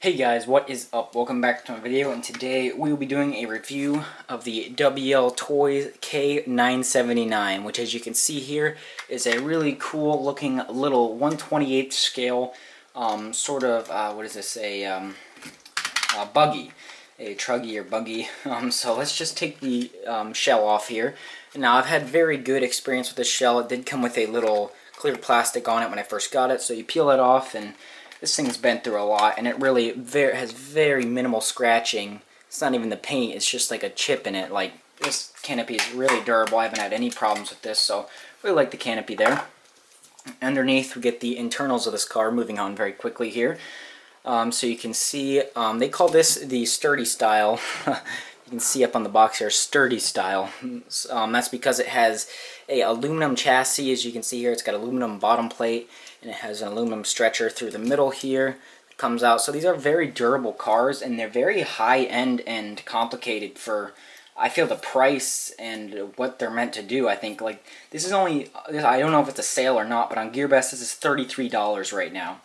Hey guys, what is up? Welcome back to my video, and today we will be doing a review of the WL Toys K979, which, as you can see here, is a really cool looking little 1/28 scale what is this, a buggy, a truggy or buggy. So let's just take the shell off here. Now, I've had very good experience with this shell. It did come with a little clear plastic on it when I first got it, so you peel it off, and this thing's been through a lot, and it really has very minimal scratching. It's not even the paint, it's just like a chip in it. Like, this canopy is really durable. I haven't had any problems with this, so really like the canopy there. Underneath, we get the internals of this car, moving on very quickly here. So you can see, they call this the sturdy style. You can see up on the box here, sturdy style. That's because it has a aluminum chassis. As you can see here, it's got aluminum bottom plate, and it has an aluminum stretcher through the middle here. It comes out. So these are very durable cars, and they're very high-end and complicated for, I feel, the price and what they're meant to do. I think, like, this is only, I don't know if it's a sale or not, but on GearBest this is $33 right now.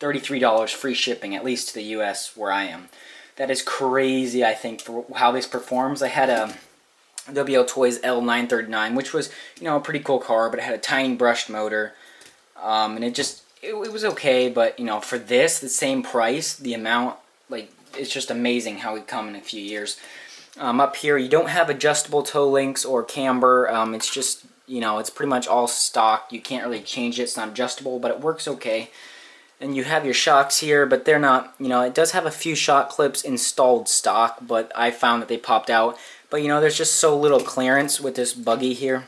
$33 free shipping, at least to the US where I am. That is crazy, I think, for how this performs. I had a WL Toys L939, which was, you know, a pretty cool car, but it had a tiny brushed motor. And it was okay, but, you know, for this, the same price, the amount, like, it's just amazing how it come in a few years. Up here, you don't have adjustable toe links or camber. It's just, you know, it's pretty much all stock. You can't really change it. It's not adjustable, but it works okay. And you have your shocks here, but they're not, you know, it does have a few shock clips installed stock, but I found that they popped out. But, you know, there's just so little clearance with this buggy here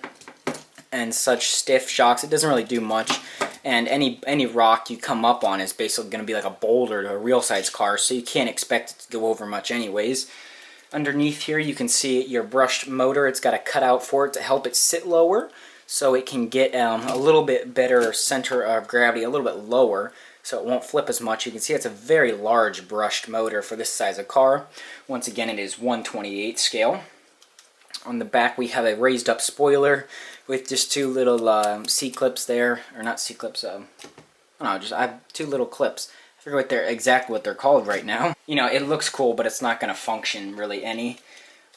and such stiff shocks. It doesn't really do much. And any rock you come up on is basically going to be like a boulder to a real size car, so you can't expect it to go over much anyways. Underneath here you can see your brushed motor. It's got a cutout for it to help it sit lower, so it can get a little bit better center of gravity, a little bit lower, so it won't flip as much. You can see it's a very large brushed motor for this size of car. Once again, it is 1/28 scale. On the back we have a raised up spoiler with just two little C-clips there, or not C-clips, I have two little clips. I forget exactly what they're called right now. You know, it looks cool, but it's not going to function really any.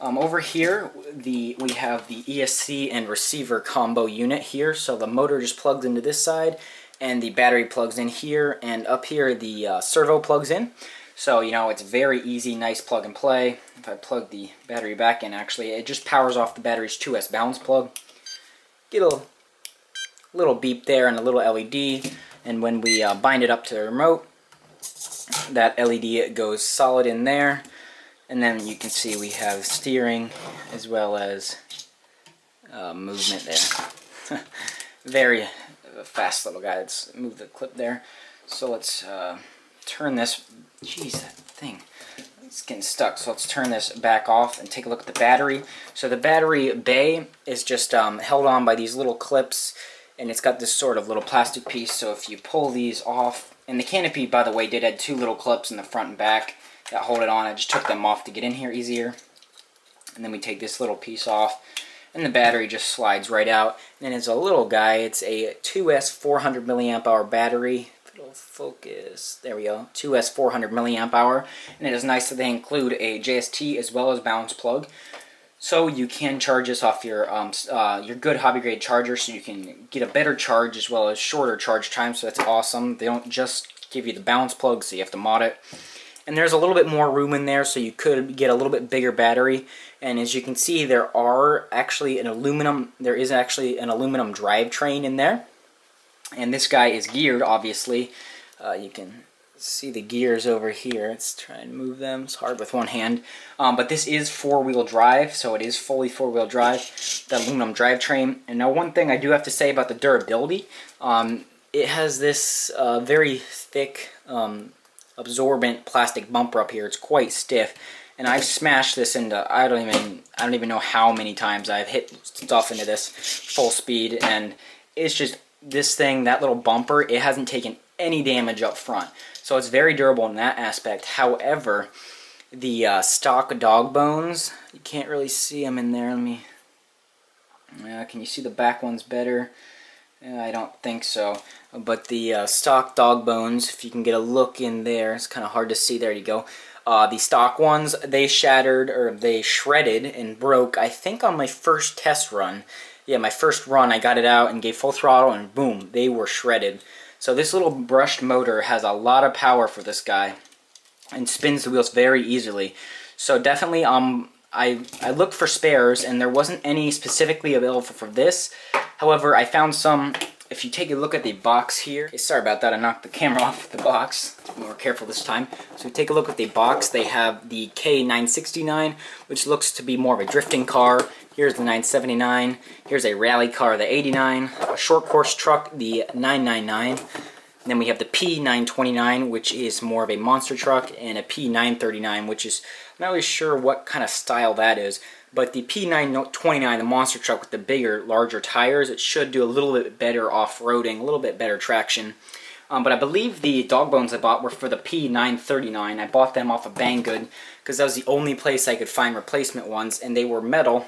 Over here, we have the ESC and receiver combo unit here, so the motor just plugs into this side, and the battery plugs in here, and up here the servo plugs in. So, you know, it's very easy, nice plug and play. If I plug the battery back in, actually, it just powers off the battery's 2S balance plug. Get a little beep there and a little LED, and when we bind it up to the remote, that LED goes solid in there. And then you can see we have steering as well as movement there. Very fast little guy. Let's move the clip there. So let's turn this. Jeez, that thing. It's getting stuck. So let's turn this back off and take a look at the battery. So the battery bay is just held on by these little clips, and it's got this sort of little plastic piece. So if you pull these off, and the canopy, by the way, did have two little clips in the front and back that hold it on. I just took them off to get in here easier. And then we take this little piece off, and the battery just slides right out. And it's a little guy. It's a 2S 400 milliamp hour battery. If it'll focus, there we go. 2S 400 milliamp hour. And it is nice that they include a JST as well as balance plug, so you can charge this off your good hobby grade charger, so you can get a better charge as well as shorter charge time. So that's awesome. They don't just give you the balance plug, so you have to mod it. And there's a little bit more room in there, so you could get a little bit bigger battery. And as you can see, there is actually an aluminum drivetrain in there. And this guy is geared, obviously. You can see the gears over here. Let's try and move them. It's hard with one hand. But this is four-wheel drive, so it is fully four-wheel drive, the aluminum drivetrain. And now, one thing I do have to say about the durability, it has this very thick absorbent plastic bumper up here. It's quite stiff, and I've smashed this into, I don't even know how many times I've hit stuff into this full speed, and it's just, this thing, that little bumper, it hasn't taken any damage up front, so it's very durable in that aspect. However, the stock dog bones, you can't really see them in there. Let me, can you see the back ones better? I don't think so. But the stock dog bones, if you can get a look in there, it's kind of hard to see. There you go. The stock ones, they shattered, or they shredded and broke, I think on my first test run. Yeah, my first run, I got it out and gave full throttle, and boom, they were shredded. So this little brushed motor has a lot of power for this guy and spins the wheels very easily. So definitely, I looked for spares, and there wasn't any specifically available for this. However, I found some. If you take a look at the box here, okay, sorry about that, I knocked the camera off the box. Let's be more careful this time. So take a look at the box. They have the K969, which looks to be more of a drifting car. Here's the 979. Here's a rally car, the 89. A short course truck, the 999. And then we have the P929, which is more of a monster truck, and a P939, which is, I'm not really sure what kind of style that is. But the P929, the monster truck with the bigger, larger tires, it should do a little bit better off-roading, a little bit better traction. But I believe the dog bones I bought were for the P939. I bought them off of Banggood because that was the only place I could find replacement ones, and they were metal.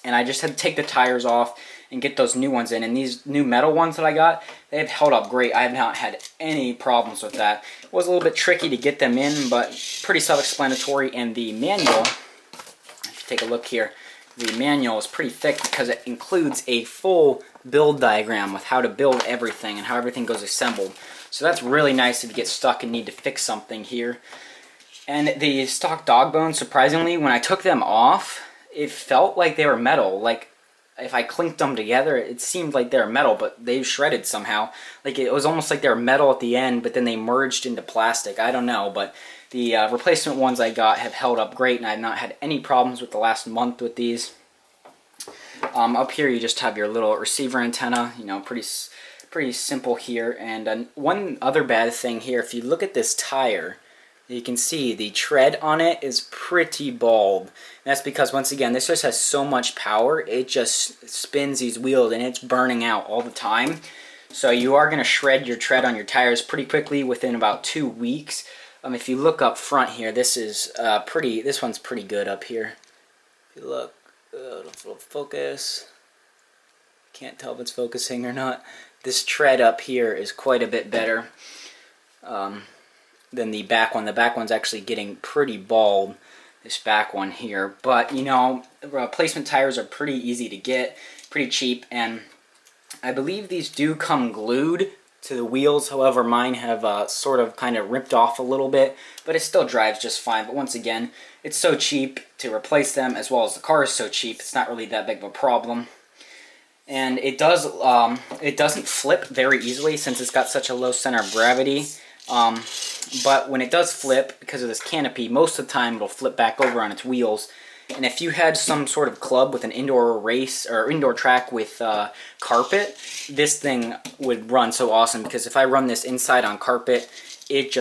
And I just had to take the tires off and get those new ones in. And these new metal ones that I got, they've held up great. I have not had any problems with that. It was a little bit tricky to get them in, but pretty self-explanatory. And the manual, take a look here, the manual is pretty thick because it includes a full build diagram with how to build everything and how everything goes assembled. So that's really nice if you get stuck and need to fix something here. And the stock dog bones, surprisingly, when I took them off, it felt like they were metal. Like if I clinked them together, it seemed like they were metal, but they shredded somehow. Like it was almost like they were metal at the end, but then they merged into plastic. I don't know, but the replacement ones I got have held up great, and I've not had any problems with the last month with these. Up here you just have your little receiver antenna, you know, pretty simple here. And one other bad thing here, if you look at this tire, you can see the tread on it is pretty bald. And that's because, once again, this just has so much power, it just spins these wheels and it's burning out all the time. So you are going to shred your tread on your tires pretty quickly within about 2 weeks. If you look up front here, this is this one's pretty good up here. If you look, it'll focus. Can't tell if it's focusing or not. This tread up here is quite a bit better than the back one. The back one's actually getting pretty bald, this back one here. But, you know, replacement tires are pretty easy to get, pretty cheap, and I believe these do come glued to the wheels. However, mine have sort of kind of ripped off a little bit, but it still drives just fine. But once again, it's so cheap to replace them, as well as the car is so cheap, it's not really that big of a problem. And it doesn't flip very easily since it's got such a low center of gravity. But when it does flip, because of this canopy, most of the time it'll flip back over on its wheels. And if you had some sort of club with an indoor race or indoor track with carpet, this thing would run so awesome, because if I run this inside on carpet, it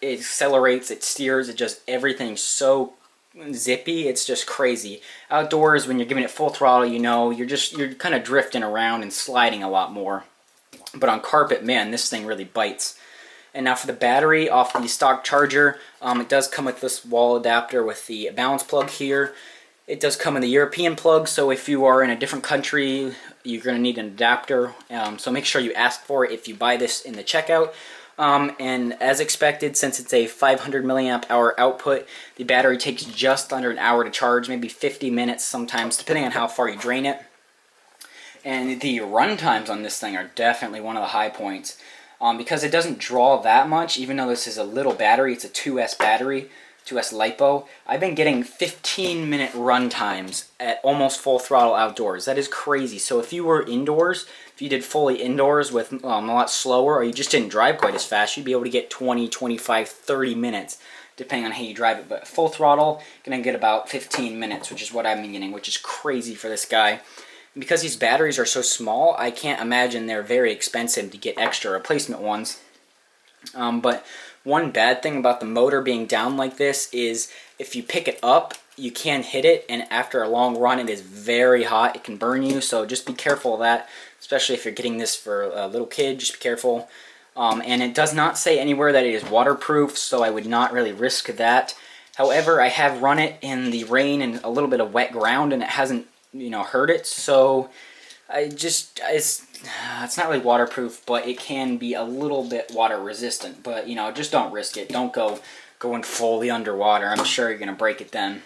accelerates, it steers, everything's so zippy, it's just crazy. Outdoors, when you're giving it full throttle, you know, you're kind of drifting around and sliding a lot more. But on carpet, man, this thing really bites. And now for the battery off the stock charger, it does come with this wall adapter with the balance plug here. It does come in the European plug, so if you are in a different country, you're going to need an adapter. So make sure you ask for it if you buy this in the checkout. And as expected, since it's a 500 milliamp hour output, the battery takes just under an hour to charge, maybe 50 minutes sometimes, depending on how far you drain it. And the run times on this thing are definitely one of the high points. Because it doesn't draw that much, even though this is a little battery, it's a 2S battery, 2S LiPo. I've been getting 15-minute run times at almost full throttle outdoors. That is crazy. So if you were indoors, if you did fully indoors with a lot slower, or you just didn't drive quite as fast, you'd be able to get 20, 25, 30 minutes, depending on how you drive it. But full throttle, gonna get about 15 minutes, which is what I'm getting, which is crazy for this guy. Because these batteries are so small, I can't imagine they're very expensive to get extra replacement ones. But one bad thing about the motor being down like this is if you pick it up, you can hit it, and after a long run, it is very hot. It can burn you, so just be careful of that, especially if you're getting this for a little kid. Just be careful. And it does not say anywhere that it is waterproof, so I would not really risk that. However, I have run it in the rain and a little bit of wet ground, and it hasn't hurt it, so it's not really waterproof, but it can be a little bit water resistant. But you know, just don't risk it. Don't go going fully underwater. I'm sure you're gonna break it then.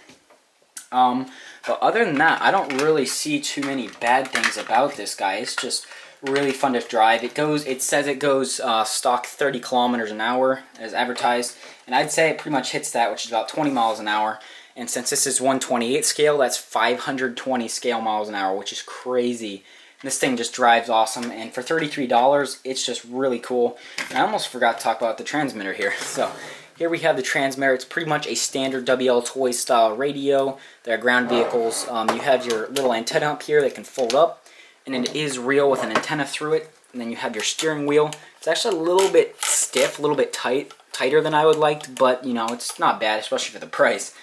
But other than that, I don't really see too many bad things about this guy. It's just really fun to drive. It says it goes stock 30 kilometers an hour as advertised, and I'd say it pretty much hits that, which is about 20 miles an hour. And since this is 128 scale, that's 520 scale miles an hour, which is crazy. This thing just drives awesome, and for $33, it's just really cool. And I almost forgot to talk about the transmitter here. So here we have the transmitter. It's pretty much a standard WL Toys style radio. They're ground vehicles. You have your little antenna up here that can fold up, and it is real with an antenna through it. And then you have your steering wheel. It's actually a little bit stiff, a little bit tighter than I would like, but you know, it's not bad, especially for the price.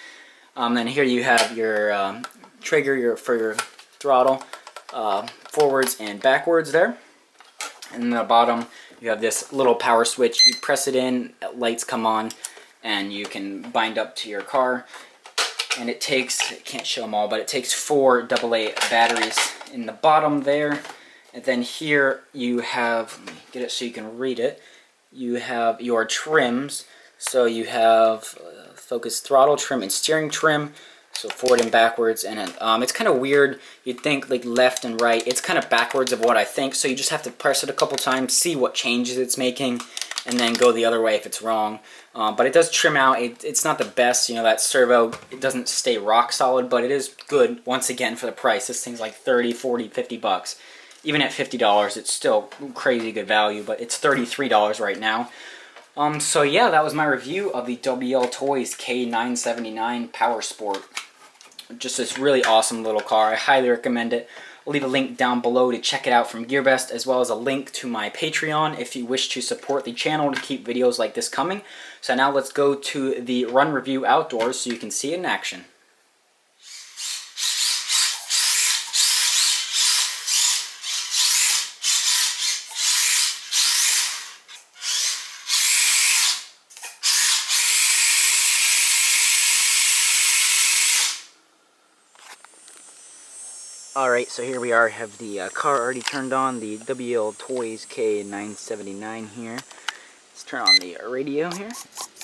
Then here you have your trigger for your throttle, forwards and backwards there. And in the bottom, you have this little power switch. You press it in, lights come on, and you can bind up to your car. And it takes, I can't show them all, but it takes 4 AA batteries in the bottom there. And then here you have, let me get it so you can read it, you have your trims. So you have focus throttle trim and steering trim, so forward and backwards. And it's kind of weird. You'd think like left and right. It's kind of backwards of what I think, so you just have to press it a couple times, see what changes it's making, and then go the other way if it's wrong. But it does trim out. It's not the best, you know, that servo, it doesn't stay rock solid, but it is good, once again, for the price. This thing's like 30, 40, 50 bucks. Even at $50, it's still crazy good value, but it's $33 right now. So yeah, that was my review of the WL Toys K979 Power Sport. Just this really awesome little car. I highly recommend it. I'll leave a link down below to check it out from GearBest, as well as a link to my Patreon if you wish to support the channel to keep videos like this coming. So now let's go to the Run Review Outdoors so you can see it in action. Alright, so here we are, have the car already turned on, the WL Toys K979 here. Let's turn on the radio here,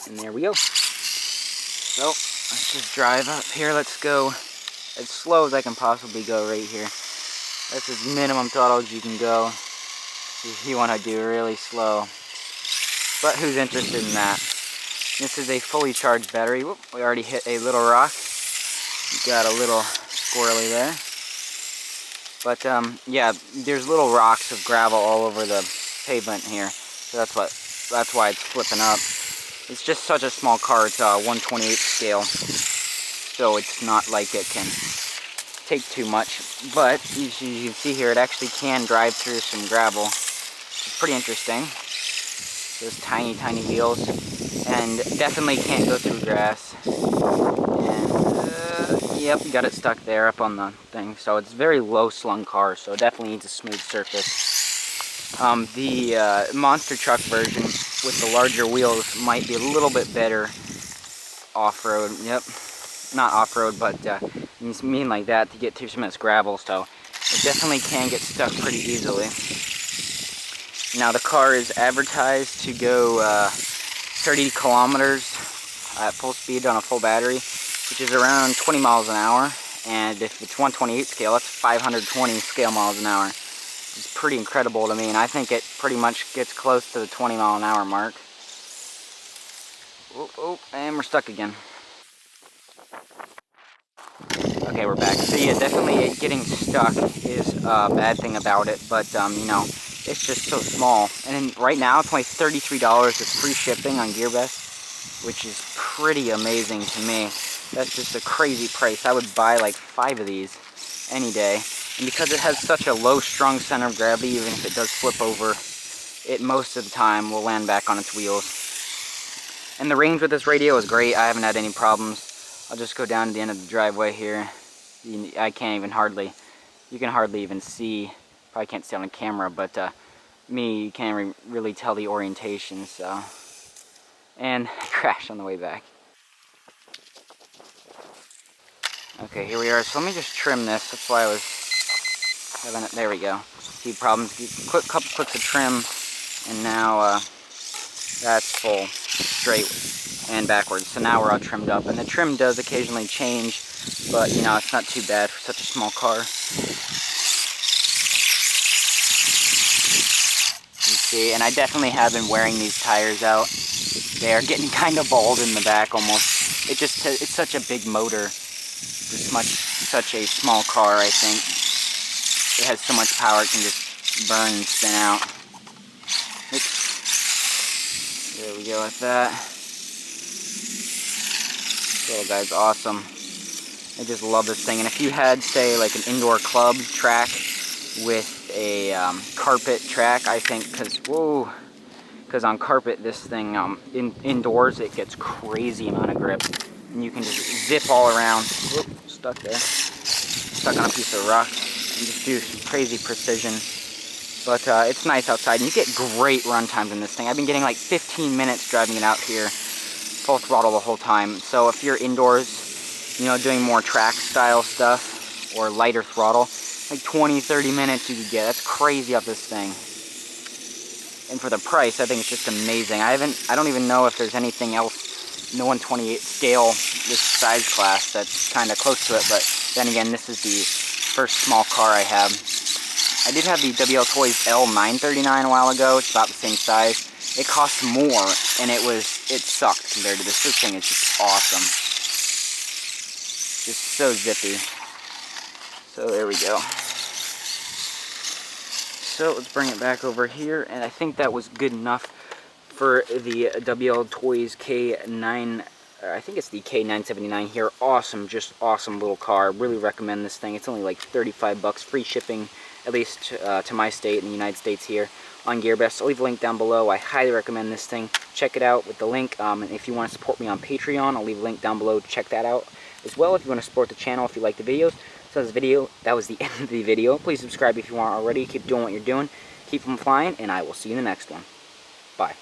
and there we go. So, let's just drive up here. Let's go as slow as I can possibly go right here. That's as minimum throttle as you can go if you want to do really slow. But who's interested in that? This is a fully charged battery. Whoop, we already hit a little rock. Got a little squirrely there. But yeah, there's little rocks of gravel all over the pavement here, so that's why it's flipping up. It's just such a small car. It's a 128 scale, so it's not like it can take too much. But as you can see here, it actually can drive through some gravel. It's pretty interesting. Those tiny, tiny wheels, and definitely can't go through grass. Yep, got it stuck there up on the thing. So it's very low slung car, so it definitely needs a smooth surface. The monster truck version with the larger wheels might be a little bit better off-road. Yep, not off-road, but you mean like that to get through some of this gravel, so it definitely can get stuck pretty easily. Now the car is advertised to go 30 kilometers at full speed on a full battery, which is around 20 miles an hour, and if it's 128 scale, that's 520 scale miles an hour. It's pretty incredible to me, and I think it pretty much gets close to the 20 mile an hour mark. Oh, and we're stuck again. Okay, we're back. So yeah, definitely getting stuck is a bad thing about it, but you know, it's just so small. And right now, it's only $33 with free shipping on GearBest, which is pretty amazing to me. That's just a crazy price. I would buy like 5 of these any day. And because it has such a low strung center of gravity, even if it does flip over, it most of the time will land back on its wheels. And the range with this radio is great. I haven't had any problems. I'll just go down to the end of the driveway here. I can't even you can hardly even see, probably can't see on the camera, but you can't really tell the orientation, so. And I crashed on the way back. Okay, here we are. So let me just trim this. That's why I was There we go. See problems. Couple clicks of trim, and now that's full, straight and backwards. So now we're all trimmed up, and the trim does occasionally change, but you know, it's not too bad for such a small car. You see, and I definitely have been wearing these tires out. They are getting kind of bald in the back almost. It's such a big motor for such a small car. I think it has so much power it can just burn and spin out. Oops. There we go with that. This little guy's awesome. I just love this thing. And if you had, say, like an indoor club track with a carpet track, I think, because on carpet, this thing, indoors, it gets crazy amount of grip. And you can just zip all around. Whoop, stuck there. Stuck on a piece of rock. And just do crazy precision. But it's nice outside, and you get great run times in this thing. I've been getting like 15 minutes driving it out here, full throttle the whole time. So if you're indoors, you know, doing more track style stuff or lighter throttle, like 20-30 minutes you could get. That's crazy off this thing. And for the price, I think it's just amazing. I don't even know if there's anything else, no 128 scale, this size class that's kind of close to it. But then again, this is the first small car I have. I did have the WL Toys L939 a while ago. It's about the same size. It cost more, and it sucked compared to this. This thing is just awesome. Just so zippy. So there we go. So let's bring it back over here, and I think that was good enough for the WL Toys K9. I think it's the K979 here. Awesome, just awesome little car. Really recommend this thing. It's only like 35 bucks, free shipping, at least to my state in the United States here on GearBest. I'll leave a link down below. I highly recommend this thing. Check it out with the link. And if you want to support me on Patreon, I'll leave a link down below to check that out as well. If you want to support the channel, if you like the videos. So that was the end of the video. Please subscribe if you aren't already. Keep doing what you're doing. Keep them flying, and I will see you in the next one. Bye.